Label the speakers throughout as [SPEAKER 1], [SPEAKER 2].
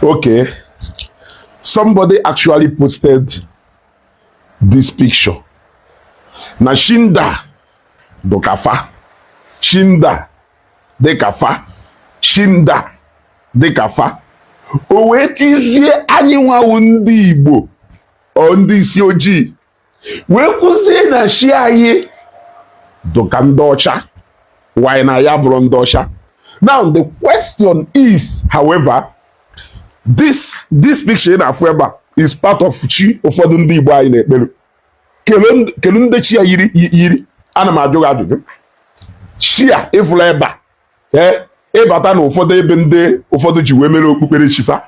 [SPEAKER 1] Okay. Somebody actually posted this picture. Na shinda do kafa. Shinda de kafa. Shinda de kafa. O wetizie anyị nwa ndị Igbo o ndị isi ojii wee kwuzie na shi anyị do ka ndị ọcha why na ya bụrụ ndị ọcha. Now the question is, however, this picture na afọ is part of chi ụfọdụ ndị Igbo anyị na-ekpelu. Kelu ndị chi ya yiri ana m ajụ ajụjụ. Chi a ịfụla ebe a ịbata na ụfọdụ ebe ndị ụfọdụ ji wee mere okpukpere chifa.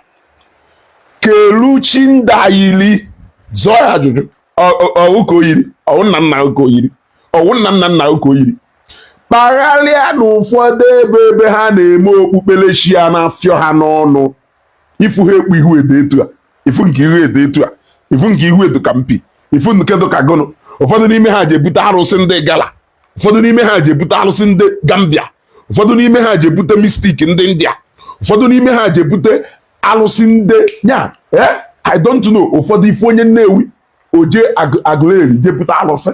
[SPEAKER 1] Kelu chi ndị ayili zọọ ya ajụjụ. Ọwụ ka o yiri, ọwụ nna nna ka o yiri, ọwụ nna nna ka o yiri. Kpagharịa na ụfọdụ ebe ha na-eme okpukpere chi ya na-afịọ ha n'ọnụ. Ifu ha ekpu ihu ede etu a, ifu nke ihu ede etu a, ifu nke ihu edu ka mpi, ifu nke edu ka gụnụ. Ụfọdụ n'ime ha ji ebute arụsị ndị Gala, ụfọdụ n'ime ha ji ebute arụsị ndị Gambia, ụfọdụ n'ime ha ji ebute mistik ndị India, ụfọdụ n'ime ha ji ebute arụsị ndị nya I don't know. Ụfọdụ ifu onye Nnewi oje Aguleri jepụta arụsị,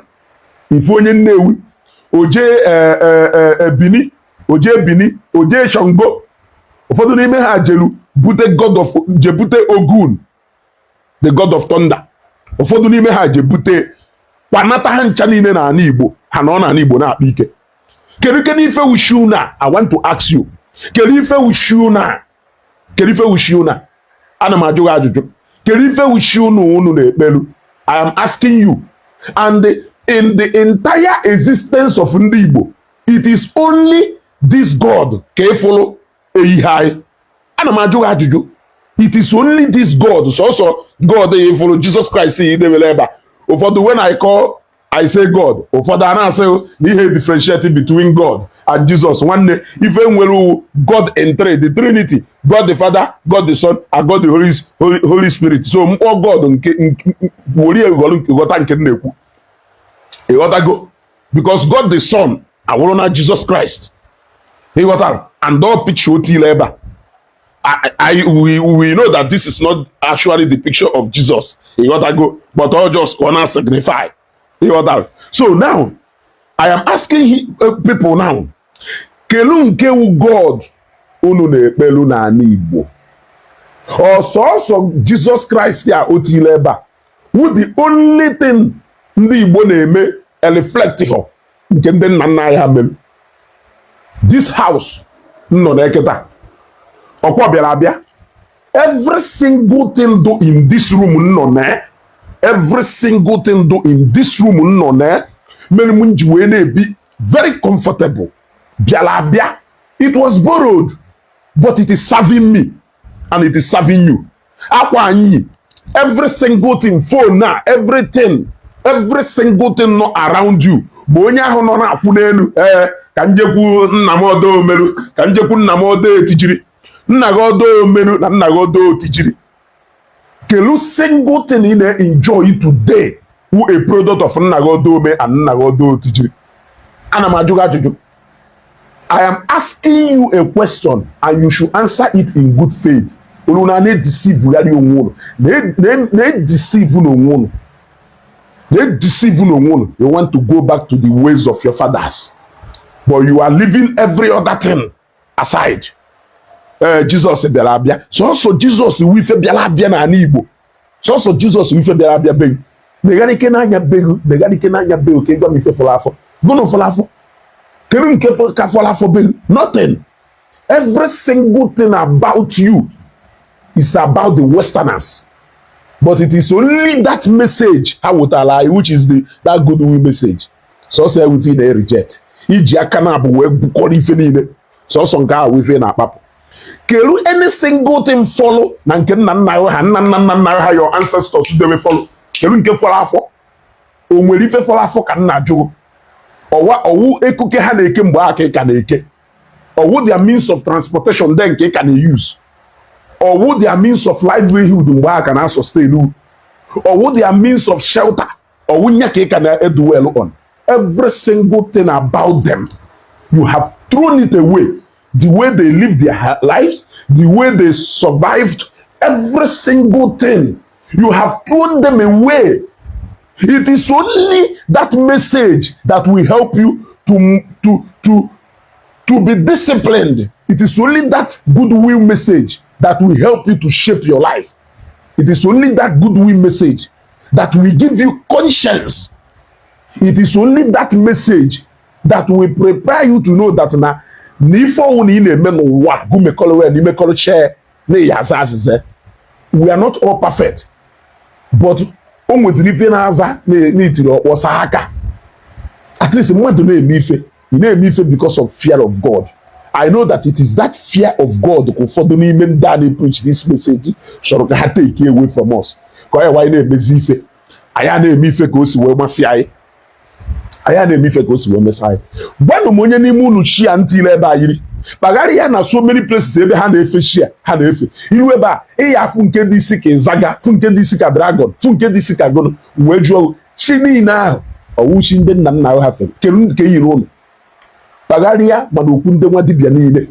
[SPEAKER 1] ifu onye Nnewi oje Bini oje Shongo. Ụfọdụ n'ime ha jelu bute jebute Ogun, the god of thunder. Ụfọdụ n'ime ha jebute kwanata ha ncha niile na ana Igbo ha nọ na ana Igbo na-akpa ike. Kedu ife wushu na? I want to ask you. Kedu ife wushu na? Kedu ife wushu na? Ana m ajụ ajụjụ. Kedu ife wushu na unu na-ekpelu? I am asking you. And in the entire existence of ndị Igbo, it is only this God ka efolo ehihai. Ana m ajụ ajụjụ. It is only this God. So God efolo Jesus Christ idebele ebe. Ụfọdụ when I say God, ụfọdụ a na-asị na ihe differentiate between God and Jesus. Nwanne ife nwere God in three, the Trinity, God the Father, God the Son, and God the Holy Spirit. So mkpọ God nke wori nghọta nke na-ekwu ịghọtago, because God the Son awụrụ na Jesus Christ ịghọtara, and all picture otile ebe we know that this is not actually the picture of Jesus ịghọtago, but all just gonna signify ịghọtara. So now I am asking people now, kelu nke wu God unu na-ekpelu na ana Igbo ọsọsọ Jesus Christ ya otile ebe a who the only thing ndị Igbo na-eme reflect ho nke ndị nna nna ya mere. This house nọ na-eketa ọkwa bịara abịa, every single thing do in this room nọ na every single thing do in this room nọ na mere m ji wee na-ebi very comfortable. Bịara abịa, it was borrowed but it is serving me and it is serving you. Akwa anyị every single thing, phone na everything, every single thing not around you. Ma onye ahụ nọ na-akwụ n'elu ka njekwu nna m odo omeru, ka njekwu nna m odo etijiri, nna gị odo omeru na nna gị odo otijiri. Kelu single thing ị na-enjoy today who a product of nna gị odo ome and nna gị odo otijiri. Ana m ajụ ajụjụ. I am asking you a question and you should answer it in good faith. Unu na deceive yari onwe unu. Deceive onwe unu. Deceive onwe unu. You want to go back to the ways of your fathers, but you are leaving every other thing aside. Jesus bịara abịa. So Jesus wife bịara abịa na ana Igbo. So Jesus wife bịara abịa be. Meganike na anya be, meganike na anya be oke gwa mi fe fola afọ. Gono fola afọ. Kedu nke ka fola afọ be? Nothing. Every single thing about you is about the Westerners. But it is only that message, which is that goodwill message. So say we feel they reject. Iji aka na abụ wee bukọrọ ife niile. So nke a wife na akpapụ. Kelu any single thing follow na nke nna nna ha nna ha your ancestors they will follow. Kelu nke follow afọ. O nwere ife follow afọ ka nna jụrụ. Owu ekuke ha na-eke mgbe aka ka na-eke. Owu their means of transportation then nke ka na-use. Or would their means of livelihood mgbe na sustain, or would their means of shelter, or would you can dwell on every single thing about them, you have thrown it away. The way they live their lives, the way they survived, every single thing. You have thrown them away. It is only that message that will help you to be disciplined. It is only that goodwill message that will help you to shape your life. It is only that goodwill message that will give you conscience. It is only that message that will prepare you to know that na we are not all perfect, but almost living as a was a at least more to name because of fear of God. I know that it is that fear of God who for the men that they preach this message shall take away from us. Why name Bezife? I am a mife goes where Messiah. I am a mife goes where Messiah. One money munuchi until ever. Bagaria na so many places ebe ha na-efe shia ha na-efe iru ebe a ya funke di sika zaga funke di sika dragon funke di sika gono wee juo chi niile ahụ ọwụ chi ndị nna nna ha fere kedu nke yiri ụlọ bagaria mana okwu ndị nwa dibịa niile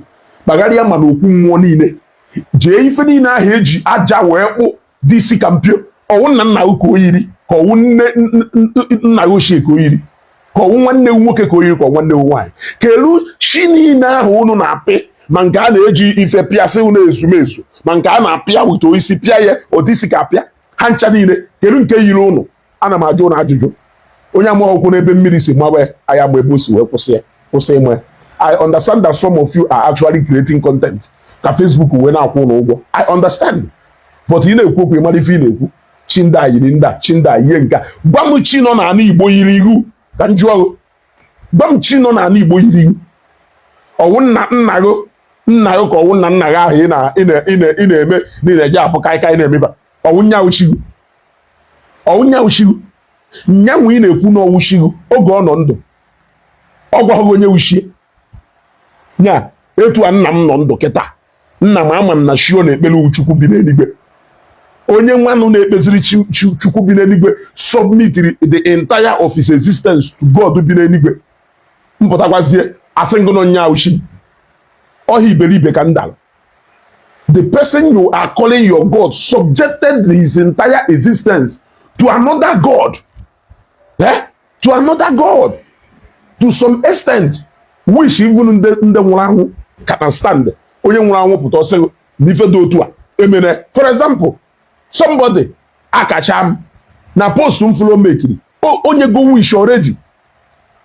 [SPEAKER 1] bagaria mana okwu mmụọ niile jee ife niile ahụ eji aja wee kpụ di sika mpio ọwụ nna nna ka oyiri ka ọwụ nna ochie ka oyiri ka ọwụ nwanne nwoke ka oyiri ka nwanne nwaanyị kelu chi niile ahụ unu na-apị ma nke a na-eji ife pịasị unu ezumezu ma nke a na-apịa wite isi pịa ya odisi ka apịa ha ncha niile kelu nke yiri unu ana m ajụ na ajụjụ onye amaokwu n'ebe mmiri si mawe aya mgbe ebe o si wee kwụsị inwe. I understand that some of you are actually creating content ka Facebook wee na-akwụ unu ụgwọ. I understand, but ị na-ekwu okwu ịmara ife ị na-ekwu chi ndị a yiri ndị a chi ndị a yie nka gwa m chi nọ n'ala Igbo yiri ihu ka njụ ọrụ gwa m chi nọ n'ala Igbo yiri ihu ọwụ nna gị ka ọwụ nna gị ahụ ị na-eme na-eje apụ kaikai na-emefa ọwụ nyanwụchigo nyanwụ ị na-ekwu n'ọwụchigo oge ọ nọ ndụ ọ gwaghị onye wuchie nya etu a nna m nọ ndụ kịta nna m ama m na shio na-ekpere Chukwu bi n'eluigwe onye nwanụ na-ekpeziri Chukwu bi n'eluigwe submitted the entire of his existence to God bi n'eluigwe mpụtakwazie asị ngụnọ nyawuchi ọha iberibe ka ndala. The person you are calling your God subjected his entire existence to another God. To another God. To some extent, which even the nwụrụ anwụ can stand. Onye nwụrụ anwụ pụta ọsị n'ife dị otu a emene. For example, somebody Akachaam na post mfụlọ mekiri onye go wish already.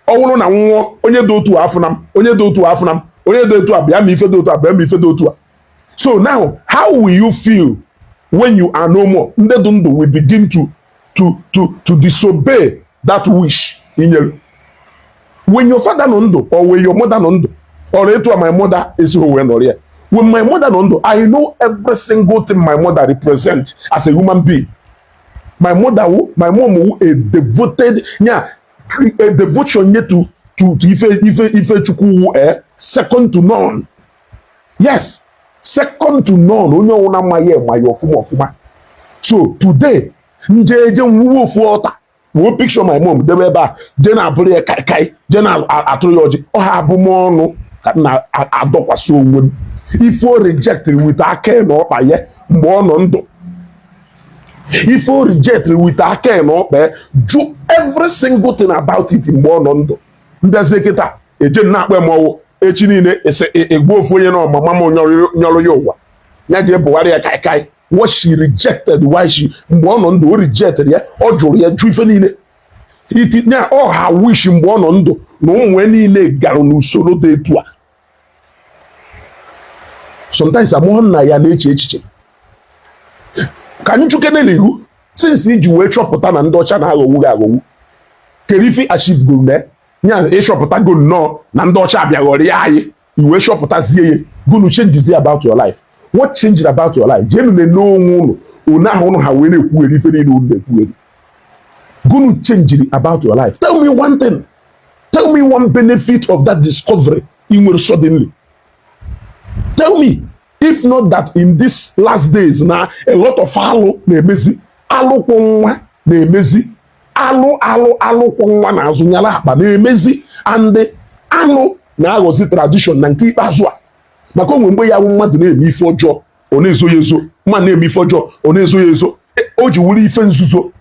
[SPEAKER 1] Ọ nwụrụ na nwụọ onye dị otu afụnam onye dị otu afụnam onye dị otu a bịa ma ife dị otu a bịa ma ife dị otu a. So now, how will you feel when you are no more? Ndị dị ndụ will begin to disobey that wish in you. When your father no ndo, or when your mother no ndo, or etu my mother is who we know here. When my mother no ndo, I know every single thing my mother represents as a human being. My mom who a devoted, a devotion to ife Chukwu second to none. Yes, second to none. Onye ona maye ofuma. So today, nje nwuwo fu ota. Wo picture my mom debe ebe a je na abụrụ ya kai je na atụrụ ya ọjị ọ ha abụ m ọnụ ka na adọkwasị onwe m ife o rejected with aka na ọkpa ya mgbe ọ nọ ndụ ife o rejected with aka na ọkpa jụ every single thing about it mgbe ọ nọ ndụ mbịazie kịta eje na-akpa m ọwụ echi niile egbu ofu onye na ọmama m nyọrọ ya ụwa ya je bụgharị ya kai what she rejected why she mgbe ọ nọ ndụ o rejected ya ọ jụrụ ya jụ ife niile itinye ọ ha wish mgbe ọ nọ ndụ na ụmụ niile gara n'usoro dị etu a. Sometimes amụọ nna ya na-eche echiche ka anyị chukene n'ihu since iji wee chọpụta na ndị ọcha na-aghọgbu gị aghọgbu kere ife achieve goal na nya ịchọpụta goal nnọọ na ndị ọcha abịaghọrọ ya anyị iwe chọpụtazie ya gonu changes about your life. What changed about your life? Jenu ne no unu una hono ha we na-ekwugheri ife niile unu na-ekwugheri. Gonu changed about your life. Tell me one thing. Tell me one benefit of that discovery in will suddenly. Tell me, if not that in these last days now a lot of alu na-emezi alu kwonwa na-emezi alu kwonwa na azunyala akpa na-emezi and alu na-aghọzi tradition na nke ikpeazụ a maka onwe mgbe ya mmadụ na-eme ife ọjọọ ọ na-ezo ya ezo ma na-eme ife ọjọọ ọ na-ezo ya ezo o ji wuri ife nzuzo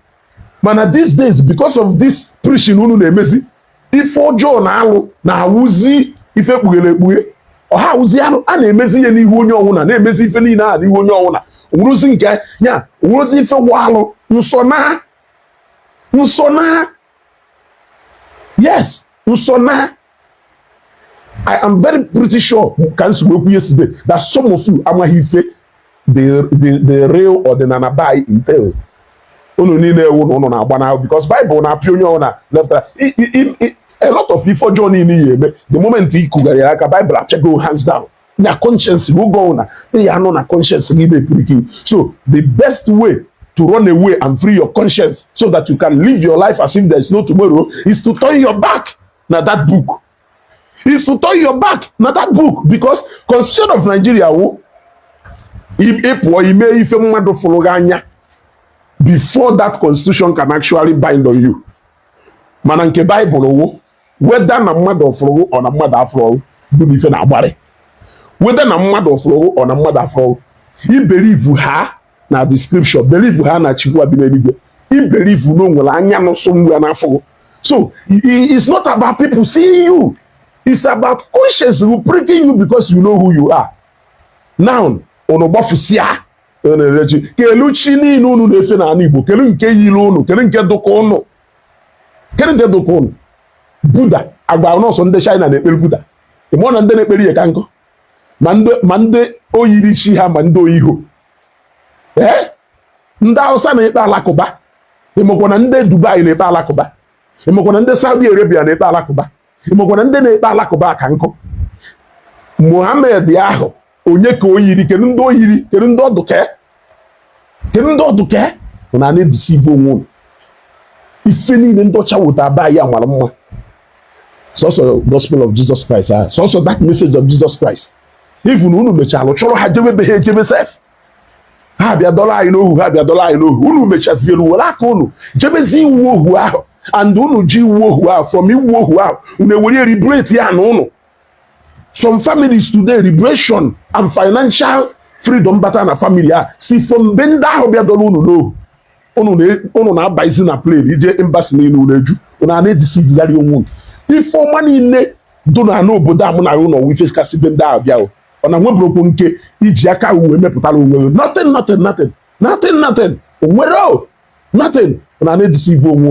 [SPEAKER 1] mana these days because of this preaching unu na-emezi ife ọjọọ na-alụ na-awụzi ife kpughere ekpughe ọha awụzi alụ a na-emezi ihe n'ihu onye ọwụna na-emezi ife niile a n'ihu onye ọwụna onwerozi nke ya onwerozi ife walụ nsona yes nsona I am very pretty sure can we yesterday that some of you amaghị ife the real ọdịnala bai entails unu niile ewu na ụnụ na-agba n'ahụ because Bible na-apịa onye ọbụla left a lot of ife ọjọọ niile ya eme the moment ị kụgara ya aka Bible achago hands down na conscience go go na ya anọ na conscience gị na-ekirikiri so the best way to run away and free your conscience so that you can live your life as if there is no tomorrow is to turn your back na that book is to turn your back na that book because constitution of Nigeria wo ịpụọ ime ife mmadụ fụrụ gị anya before that constitution can actually bind on you mana nke Bible wo whether na mmadụ ọfụrụ ọ na mmadụ afụrụ bụ ife na-agbarị whether na mmadụ ọfụrụ ọ na mmadụ afụrụ i believe ha na the scripture believe ha na Chukwu abi n'eluigwe i believe no nwere anya n'ụsọ mgbe n'afọ so it's not about people seeing you it's about conscience who pricking you because you know who you are now unu gbafusia na-ereji kelu chi niile unu na-efe n'ala Igbo kelu nke yiri unu kelu nke dụka unu kelu nke dụka unu Buddha agba n'ọsọ ndị China na-ekpere Buddha ịmụ na ndị na-ekpere ihe ka nkụ ma ndị oyiri chi ha ma ndị oyiho ndị Hausa na-ekpe alakụba ịmụkwa na ndị Dubai na-ekpe alakụba ịmụkwa na ndị Saudi Arabia na-ekpe alakụba ịmụkwa na ndị na-ekpe alakụba ka nkụ Muhammad ahụ onye ka o yiri kedu ndị oyiri kedu ndị ọdụke na na-edisive onwe ife niile ndị ọcha wụta aba ya mara mma sọsọ gospel of Jesus Christ sọsọ that message of Jesus Christ even unu mechalụ chọrọ ha jebebe ha ejebe sef ha bịa dọla anyị n'ohu unu mechazielu were aka unu jebezi iwu ohu ahụ and unu ji iwu ohu ahụ from iwu ohu ahụ unu ewere liberate ya na unu some families today liberation and financial freedom bata na family si from be ndị ahụ bịa dọla unu n'ohu unu na-abaizi na plane ije embassy niile unu eju unu a na-edisivigharị onwe ife ọma niile do na n'obodo a mụ na ụlọ wife kasị be ndị ahụ bịa ọ na nwebụrụkwu nke iji aka uwe mepụtara onwe nothing onwere nothing unu a na-edisive onwe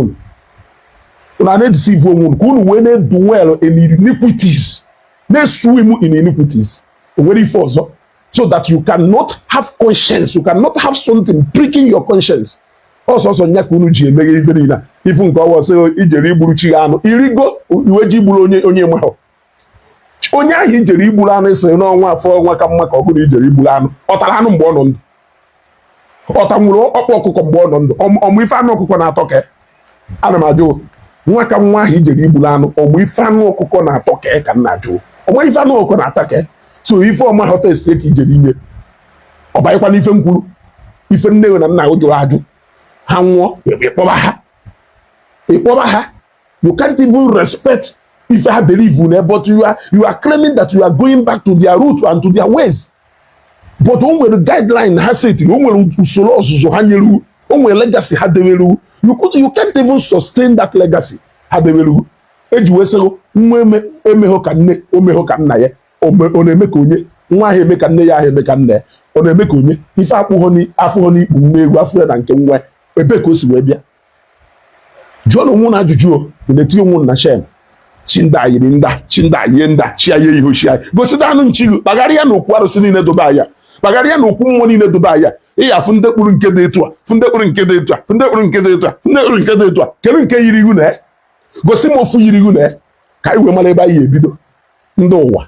[SPEAKER 1] unu ka unu wee na-dwell in iniquities na-swim in iniquities onwere ife ọzọ so that you cannot have conscience you cannot have something pricking your conscience ọsọsọ nya ka unu ji emeghe ife niile ifu nke ọwụ sị ijere igburu chi anụ irigo iwe ji gburu onye mahụ onye ahụ ijere igburu anụ isi n'ọnwa afọ ọnwa ka mma ka ọ bụrụ ijere igburu anụ ọ tara anụ mgbe ọ nọ ndụ ọ tanwụrụ ọkpa ọkụkọ mgbe ọ nọ ndụ ọmụ ife anụ ọkụkọ na-atọ ka ana m ajụ nwa ka nwa ahụ ijere igburu anụ ọmụ ife anụ ọkụkọ na-atọ ka m na-ajụ ọmụ ife anụ ọkụkọ na-atọ ka so ife ọma họta esi ka ijere inye ọ banyekwa n'ife nkwuru ife nne na nna jụrụ ajụ ha nwụọ ịkpọba ha you can't even respect if I believe in it but you are claiming that you are going back to their root and to their ways but o nwere guideline ha setiri o nwere usoro ọzụzụ ha nyere o nwere legacy ha dewere you can't even sustain that legacy ha dewere eji wesịrị nwa emehọ ka nne o mehọ ka nna ya ọ na-eme ka onye nwa ahụ eme ka nne ya ahụ eme ka nna ya ọ na-eme ka onye ife afụghọ n'ikpu nwa egwu afọ ya na nke nwa ebe ka o si wee bịa jụọ na onwe na ajụjụ na-etinye onwe na shem chinda yiri nda chinda yie nda chi ya ihe ochi ya gosi anụ nchilu kpagharịa na okwu arụsị niile dobe anya kpagharịa na okwu mmụọ niile dobe anya ịya fụ ndị kpụrụ nke dị etu a fụ ndị kpụrụ nke dị etu a fụ ndị kpụrụ nke dị etu a fụ ndị kpụrụ nke dị etu a kedu nke yiri ihu na gosi m ofu yiri ihu na ka anyị wee mara ebe anyị ebido ndị ụwa